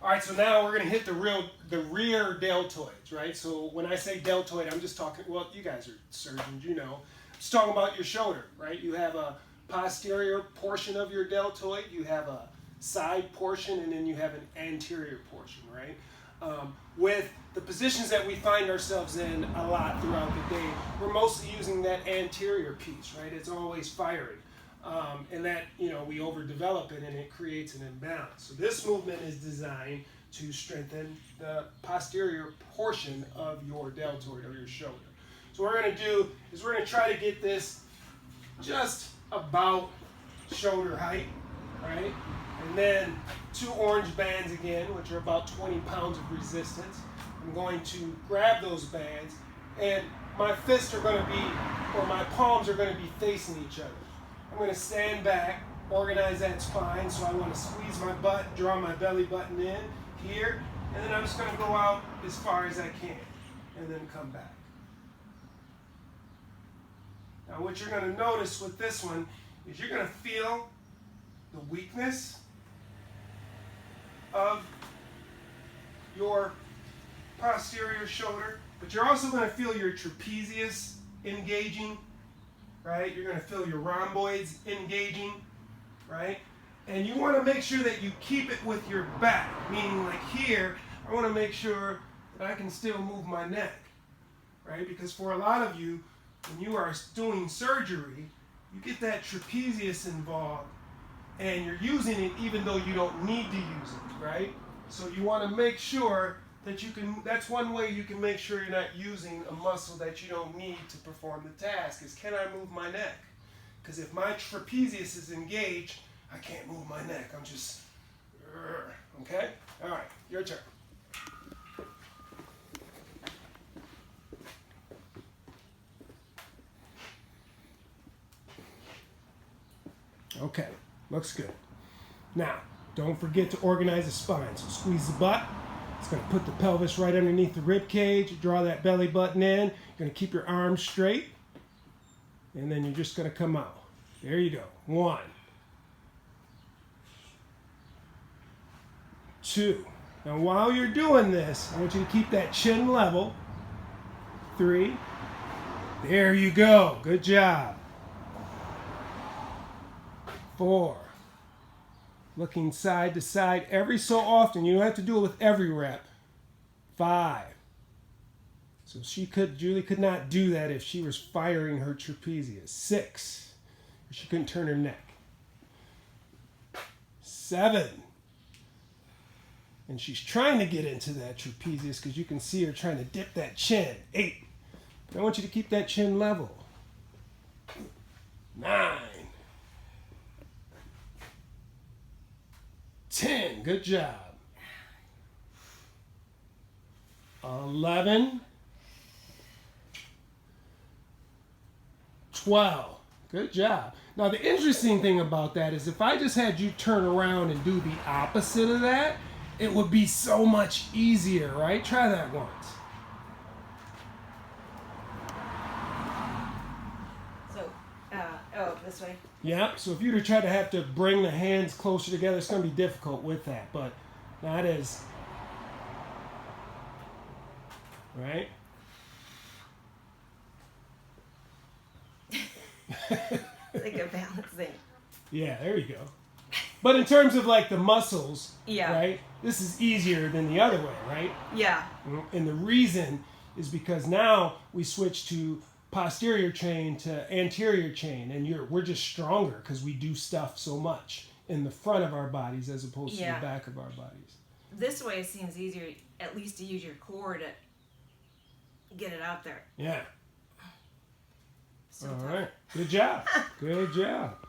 All right, so now we're gonna hit the rear deltoids, right? So when I say deltoid, I'm just talking, well, you guys are surgeons, you know. I'm just talking about your shoulder, right? You have a posterior portion of your deltoid, you have a side portion, and then you have an anterior portion, right? With the positions that we find ourselves in a lot throughout the day, we're mostly using that anterior piece, right? It's always firing. And that, you know, we overdevelop it and it creates an imbalance. So this movement is designed to strengthen the posterior portion of your deltoid or your shoulder. So what we're going to do is we're going to try to get this just about shoulder height, right? And then 2 orange bands again, which are about 20 pounds of resistance. I'm going to grab those bands and my fists are going to be, or my palms are going to be facing each other. I'm going to stand back, organize that spine, so I want to squeeze my butt, draw my belly button in here, and then I'm just going to go out as far as I can, and then come back. Now what you're going to notice with this one is you're going to feel the weakness of your posterior shoulder, but you're also going to feel your trapezius engaging, right? You're going to feel your rhomboids engaging, right? And you want to make sure that you keep it with your back, meaning like here, I want to make sure that I can still move my neck, right? Because for a lot of you, when you are doing surgery, you get that trapezius involved and you're using it even though you don't need to use it, right? So you want to make sure that you can, that's one way you can make sure you're not using a muscle that you don't need to perform the task, is can I move my neck? Because if my trapezius is engaged, I can't move my neck. I'm just, okay? All right, your turn. Okay, looks good. Now, don't forget to organize the spine. So squeeze the butt. It's going to put the pelvis right underneath the rib cage. Draw that belly button in. You're going to keep your arms straight. And then you're just going to come out. There you go. 1, 2. Now while you're doing this, I want you to keep that chin level. 3. There you go. Good job. 4. Looking side to side every so often. You don't have to do it with every rep. 5. So Julie could not do that if she was firing her trapezius. 6. She couldn't turn her neck. 7. And she's trying to get into that trapezius because you can see her trying to dip that chin. 8. But I want you to keep that chin level. 9. 10. Good job. 11. 12. Good job. Now the interesting thing about that is if I just had you turn around and do the opposite of that, it would be so much easier, right? Try that once. So, this way. Yeah, so if you'd have tried to have to bring the hands closer together, it's going to be difficult with that, but that is, right? Like a balancing. Yeah, there you go. But in terms of like the muscles, Yeah. right, this is easier than the other way, right? Yeah. And the reason is because now we switch to posterior chain to anterior chain, and we're just stronger because we do stuff so much in the front of our bodies as opposed to the back of our bodies. This way it seems easier, at least to use your core to get it out there. Yeah. So All tough. right. Good job. Good job.